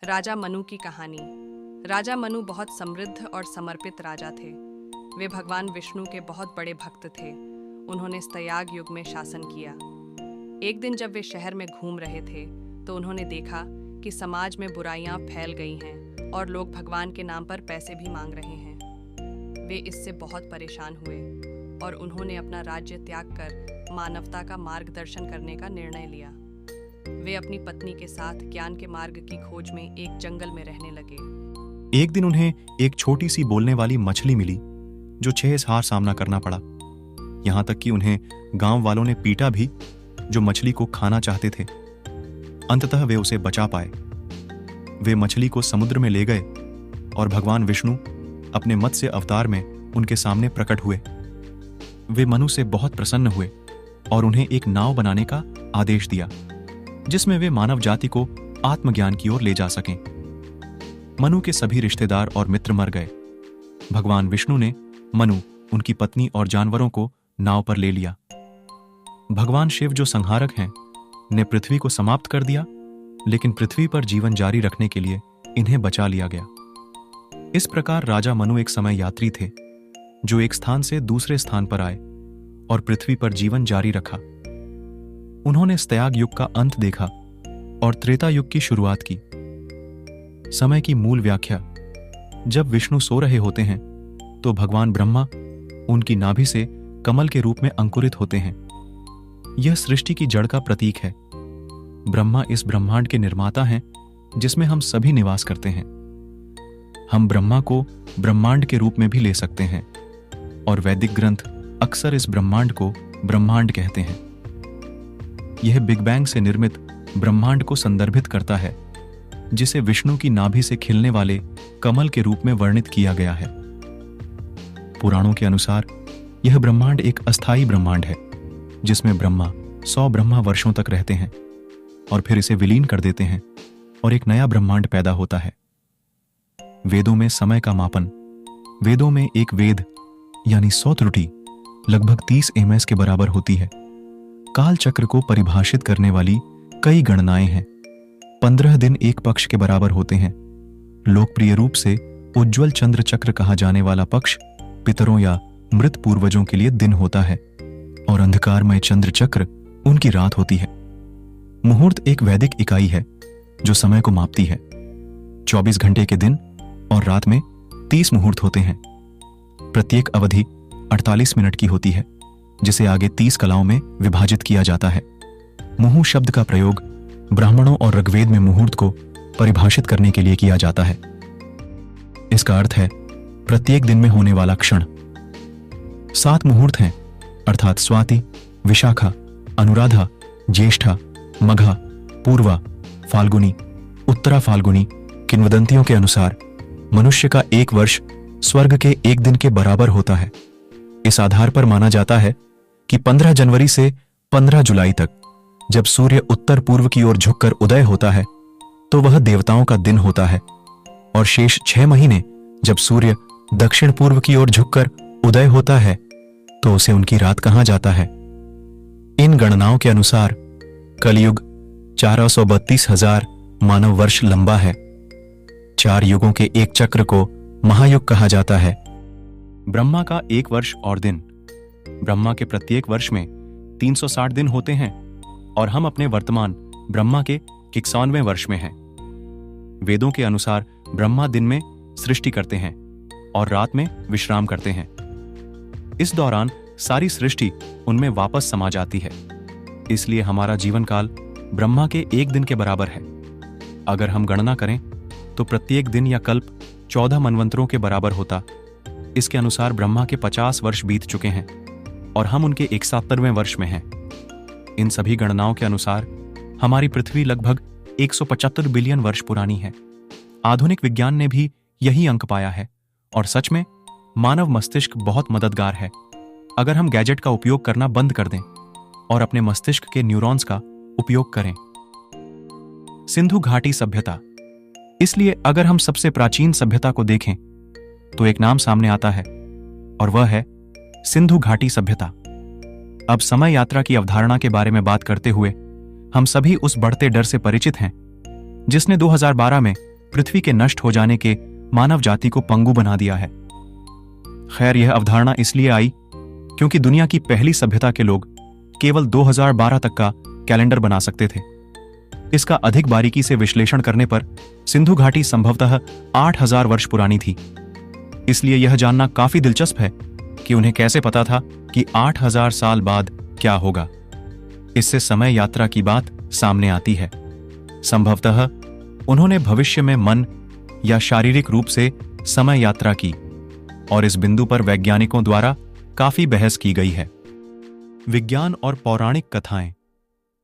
राजा मनु की कहानी। राजा मनु बहुत समृद्ध और समर्पित राजा थे। वे भगवान विष्णु के बहुत बड़े भक्त थे। उन्होंने स्तयाग युग में शासन किया। एक दिन जब वे शहर में घूम रहे थे तो उन्होंने देखा कि समाज में बुराइयां फैल गई हैं और लोग भगवान के नाम पर पैसे भी मांग रहे हैं। वे इससे बहुत परेशान हुए और उन्होंने अपना राज्य त्याग कर मानवता का मार्गदर्शन करने का निर्णय लिया। वे अपनी पत्नी के साथ ज्ञान के मार्ग की खोज में एक जंगल में रहने लगे। एक दिन उन्हें एक छोटी सी बोलने वाली मछली मिली जो 6 हार सामना करना पड़ा। यहां तक कि उन्हें गांव वालों ने पीटा भी जो मछली को खाना चाहते थे। अंततः वे उसे बचा पाए। वे मछली को समुद्र में ले गए और भगवान विष्णु अपने मत्स्य अवतार में उनके सामने प्रकट हुए। वे मनु से बहुत प्रसन्न हुए और उन्हें एक नाव बनाने का आदेश दिया जिसमें वे मानव जाति को आत्मज्ञान की ओर ले जा सकें। मनु के सभी रिश्तेदार और मित्र मर गए। भगवान विष्णु ने मनु, उनकी पत्नी और जानवरों को नाव पर ले लिया। भगवान शिव जो संहारक हैं ने पृथ्वी को समाप्त कर दिया, लेकिन पृथ्वी पर जीवन जारी रखने के लिए इन्हें बचा लिया गया। इस प्रकार राजा मनु एक समय यात्री थे जो एक स्थान से दूसरे स्थान पर आए और पृथ्वी पर जीवन जारी रखा। उन्होंने स्तयाग युग का अंत देखा और त्रेता युग की शुरुआत की। समय की मूल व्याख्या। जब विष्णु सो रहे होते हैं तो भगवान ब्रह्मा उनकी नाभि से कमल के रूप में अंकुरित होते हैं। यह सृष्टि की जड़ का प्रतीक है। ब्रह्मा इस ब्रह्मांड के निर्माता हैं जिसमें हम सभी निवास करते हैं। हम ब्रह्मा को ब्रह्मांड के रूप में भी ले सकते हैं और वैदिक ग्रंथ अक्सर इस ब्रह्मांड को ब्रह्मांड कहते हैं। यह बिग बैंग से निर्मित ब्रह्मांड को संदर्भित करता है जिसे विष्णु की नाभि से खिलने वाले कमल के रूप में वर्णित किया गया है। पुराणों के अनुसार यह ब्रह्मांड एक अस्थायी ब्रह्मांड है जिसमें ब्रह्मा 100 ब्रह्मा वर्षों तक रहते हैं और फिर इसे विलीन कर देते हैं और एक नया ब्रह्मांड पैदा होता है। वेदों में समय का मापन। वेदों में एक वेद यानी 100 त्रुटि लगभग 30 ms के बराबर होती है। काल चक्र को परिभाषित करने वाली कई गणनाएं हैं। 15 दिन एक पक्ष के बराबर होते हैं। लोकप्रिय रूप से उज्ज्वल चंद्र चक्र कहा जाने वाला पक्ष पितरों या मृत पूर्वजों के लिए दिन होता है और अंधकारमय चंद्र चक्र उनकी रात होती है। मुहूर्त एक वैदिक इकाई है जो समय को मापती है। 24 घंटे के दिन और रात में 30 मुहूर्त होते हैं। प्रत्येक अवधि 48 मिनट की होती है जिसे आगे 30 कलाओं में विभाजित किया जाता है। मुहूर्त शब्द का प्रयोग ब्राह्मणों और ऋग्वेद में मुहूर्त को परिभाषित करने के लिए किया जाता है। इसका अर्थ है प्रत्येक दिन में होने वाला क्षण। 7 मुहूर्त हैं अर्थात स्वाति, विशाखा, अनुराधा, ज्येष्ठा, मघा, पूर्वा, फाल्गुनी, उत्तरा फाल्गुनी। किंवदंतियों के अनुसार मनुष्य का एक वर्ष स्वर्ग के एक दिन के बराबर होता है। इस आधार पर माना जाता है कि 15 जनवरी से 15 जुलाई तक जब सूर्य उत्तर पूर्व की ओर झुककर उदय होता है तो वह देवताओं का दिन होता है और शेष 6 महीने जब सूर्य दक्षिण पूर्व की ओर झुककर उदय होता है तो उसे उनकी रात कहा जाता है। इन गणनाओं के अनुसार कलयुग 432,000 मानव वर्ष लंबा है। 4 युगों के एक चक्र को महायुग कहा जाता है। ब्रह्मा का एक वर्ष और दिन। ब्रह्मा के प्रत्येक वर्ष में 360 दिन होते हैं और हम अपने वर्तमान ब्रह्मा के 91वें वर्ष में हैं। वेदों के अनुसार ब्रह्मा दिन में सृष्टि करते हैं और रात में विश्राम करते हैं। इस दौरान सारी सृष्टि उनमें वापस समा जाती है। इसलिए हमारा जीवन काल ब्रह्मा के एक दिन के बराबर है। अगर हम गणना करें तो प्रत्येक दिन या कल्प 14 मनवंतरों के बराबर होता। इसके अनुसार ब्रह्मा के 50 वर्ष बीत चुके हैं और हम उनके 71वें वर्ष में हैं। इन सभी गणनाओं के अनुसार हमारी पृथ्वी लगभग 175 बिलियन वर्ष पुरानी है। आधुनिक विज्ञान ने भी यही अंक पाया है और सच में मानव मस्तिष्क बहुत मददगार है। अगर हम गैजेट का उपयोग करना बंद कर दें और अपने मस्तिष्क के न्यूरॉन्स का उपयोग करें। सिंधु घाटी सभ्यता। इसलिए अगर हम सबसे प्राचीन सभ्यता को देखें तो एक नाम सामने आता है और वह है सिंधु घाटी सभ्यता। अब समय यात्रा की अवधारणा के बारे में बात करते हुए हम सभी उस बढ़ते डर से परिचित हैं जिसने 2012 में पृथ्वी के नष्ट हो जाने के मानव जाति को पंगु बना दिया है। खैर, यह अवधारणा इसलिए आई क्योंकि दुनिया की पहली सभ्यता के लोग केवल 2012 तक का कैलेंडर बना सकते थे। इसका अधिक बारीकी से विश्लेषण करने पर सिंधु घाटी संभवतः 8000 वर्ष पुरानी थी। इसलिए यह जानना काफी दिलचस्प है कि उन्हें कैसे पता था कि 8000 साल बाद क्या होगा। इससे समय यात्रा की बात सामने आती है। संभवतः उन्होंने भविष्य में मन या शारीरिक रूप से समय यात्रा की, और इस बिंदु पर वैज्ञानिकों द्वारा काफी बहस की गई है। विज्ञान और पौराणिक कथाएं।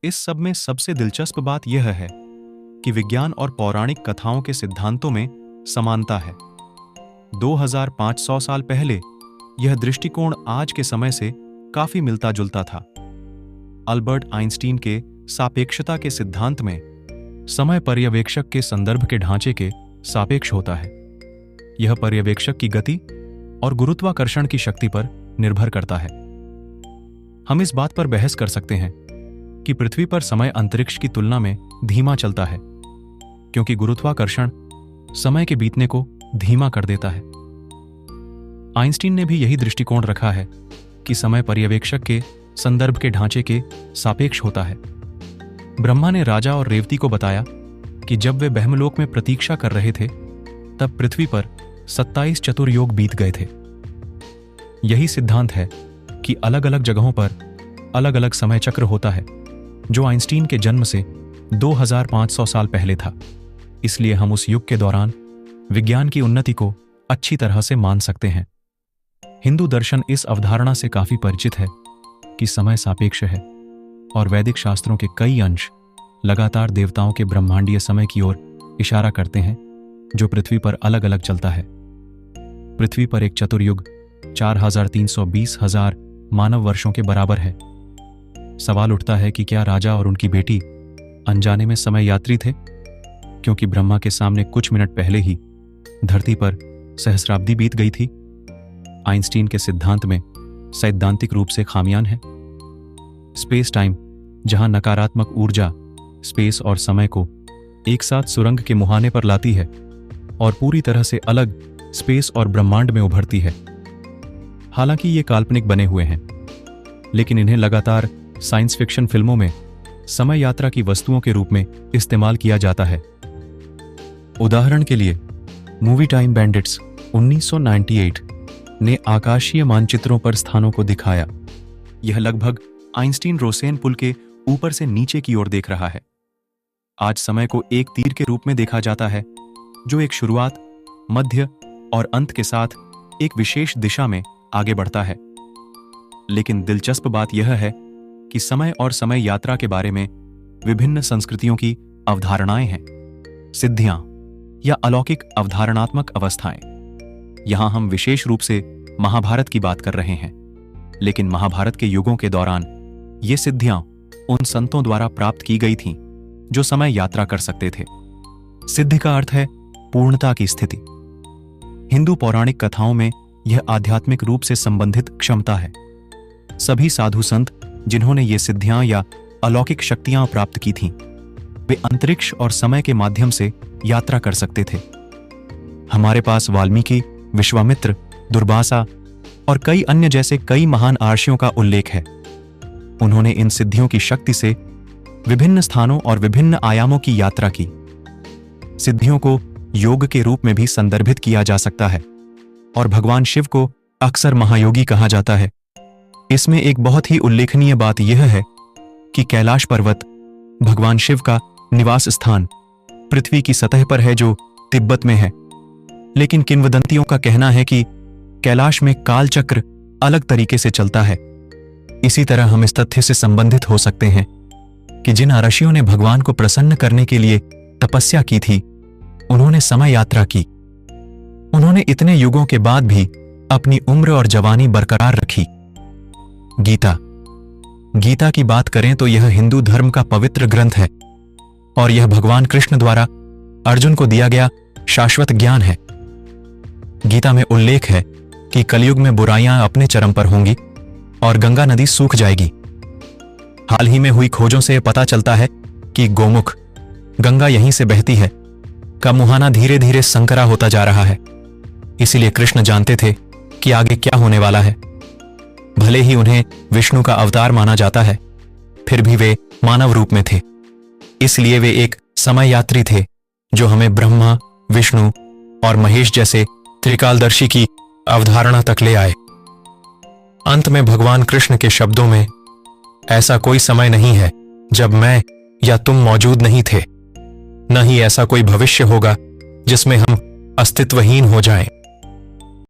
इस सब में सबसे दिलचस्प बात यह है कि विज्ञान और पौराणिक कथाओं के सिद्धांतों में समानता है। 2500 साल पहले यह दृष्टिकोण आज के समय से काफी मिलता जुलता था। अल्बर्ट आइंस्टीन के सापेक्षता के सिद्धांत में समय पर्यवेक्षक के संदर्भ के ढांचे के सापेक्ष होता है। यह पर्यवेक्षक की गति और गुरुत्वाकर्षण की शक्ति पर निर्भर करता है। हम इस बात पर बहस कर सकते हैं कि पृथ्वी पर समय अंतरिक्ष की तुलना में धीमा चलता है, क्योंकि गुरुत्वाकर्षण समय के बीतने को धीमा कर देता है। आइंस्टीन ने भी यही दृष्टिकोण रखा है कि समय पर्यवेक्षक के संदर्भ के ढांचे के सापेक्ष होता है। ब्रह्मा ने राजा और रेवती को बताया कि जब वे ब्रह्मलोक में प्रतीक्षा कर रहे थे, तब पृथ्वी पर 27 चतुर्योग बीत गए थे। यही सिद्धांत है कि अलग अलग जगहों पर अलग अलग समय चक्र होता है, जो आइंस्टीन के जन्म से 2500 साल पहले था। इसलिए हम उस युग के दौरान विज्ञान की उन्नति को अच्छी तरह से मान सकते हैं। हिंदू दर्शन इस अवधारणा से काफी परिचित है कि समय सापेक्ष है, और वैदिक शास्त्रों के कई अंश लगातार देवताओं के ब्रह्मांडीय समय की ओर इशारा करते हैं, जो पृथ्वी पर अलग अलग चलता है। पृथ्वी पर एक चतुर्युग 4320,000 मानव वर्षों के बराबर है। सवाल उठता है कि क्या राजा और उनकी बेटी अनजाने में समय यात्री थे, क्योंकि ब्रह्मा के सामने कुछ मिनट पहले ही धरती पर सहस्राब्दी बीत गई थी। आइंस्टीन के सिद्धांत में सैद्धांतिक रूप से खामियां हैं। स्पेस टाइम, जहां नकारात्मक ऊर्जा स्पेस और समय को एक साथ सुरंग के मुहाने पर लाती है और पूरी तरह से अलग स्पेस और ब्रह्मांड में उभरती है। हालांकि ये काल्पनिक बने हुए हैं, लेकिन इन्हें लगातार साइंस फिक्शन फिल्मों में समय यात्रा की वस्तुओं के रूप में इस्तेमाल किया जाता है। उदाहरण के लिए मूवी टाइम बैंडिट्स 1998 ने आकाशीय मानचित्रों पर स्थानों को दिखाया। यह लगभग आइंस्टीन रोसेन पुल के ऊपर से नीचे की ओर देख रहा है। आज समय को एक तीर के रूप में देखा जाता है, जो एक शुरुआत, मध्य और अंत के साथ एक विशेष दिशा में आगे बढ़ता है। लेकिन दिलचस्प बात यह है कि समय और समय यात्रा के बारे में विभिन्न संस्कृतियों की अवधारणाएं हैं। सिद्धियां या अलौकिक अवधारणात्मक अवस्थाएं। यहां हम विशेष रूप से महाभारत की बात कर रहे हैं, लेकिन महाभारत के युगों के दौरान ये सिद्धियां उन संतों द्वारा प्राप्त की गई थीं जो समय यात्रा कर सकते थे। सिद्धि का अर्थ है पूर्णता की स्थिति। हिंदू पौराणिक कथाओं में यह आध्यात्मिक रूप से संबंधित क्षमता है। सभी साधु संत जिन्होंने ये सिद्धियां या अलौकिक शक्तियां प्राप्त की थीं, वे अंतरिक्ष और समय के माध्यम से यात्रा कर सकते थे। हमारे पास वाल्मीकि, विश्वामित्र, दुर्वासा और कई अन्य जैसे कई महान आर्षियों का उल्लेख है। उन्होंने इन सिद्धियों की शक्ति से विभिन्न स्थानों और विभिन्न आयामों की यात्रा की। सिद्धियों को योग के रूप में भी संदर्भित किया जा सकता है, और भगवान शिव को अक्सर महायोगी कहा जाता है। इसमें एक बहुत ही उल्लेखनीय बात यह है कि कैलाश पर्वत भगवान शिव का निवास स्थान पृथ्वी की सतह पर है, जो तिब्बत में है। लेकिन किंवदंतियों का कहना है कि कैलाश में कालचक्र अलग तरीके से चलता है। इसी तरह हम इस तथ्य से संबंधित हो सकते हैं कि जिन ऋषियों ने भगवान को प्रसन्न करने के लिए तपस्या की थी, उन्होंने समय यात्रा की। उन्होंने इतने युगों के बाद भी अपनी उम्र और जवानी बरकरार रखी। गीता की बात करें तो यह हिंदू धर्म का पवित्र ग्रंथ है, और यह भगवान कृष्ण द्वारा अर्जुन को दिया गया शाश्वत ज्ञान है। गीता में उल्लेख है कि कलयुग में बुराइयां अपने चरम पर होंगी और गंगा नदी सूख जाएगी। हाल ही में हुई खोजों से पता चलता है कि गोमुख गंगा यहीं से बहती है, का मुहाना धीरे धीरे संकरा होता जा रहा है। इसीलिए कृष्ण जानते थे कि आगे क्या होने वाला है। भले ही उन्हें विष्णु का अवतार माना जाता है, फिर भी वे मानव रूप में थे। इसलिए वे एक समय यात्री थे जो हमें ब्रह्मा, विष्णु और महेश जैसे त्रिकालदर्शी की अवधारणा तक ले आए। अंत में भगवान कृष्ण के शब्दों में, ऐसा कोई समय नहीं है जब मैं या तुम मौजूद नहीं थे, न ही ऐसा कोई भविष्य होगा जिसमें हम अस्तित्वहीन हो जाएं।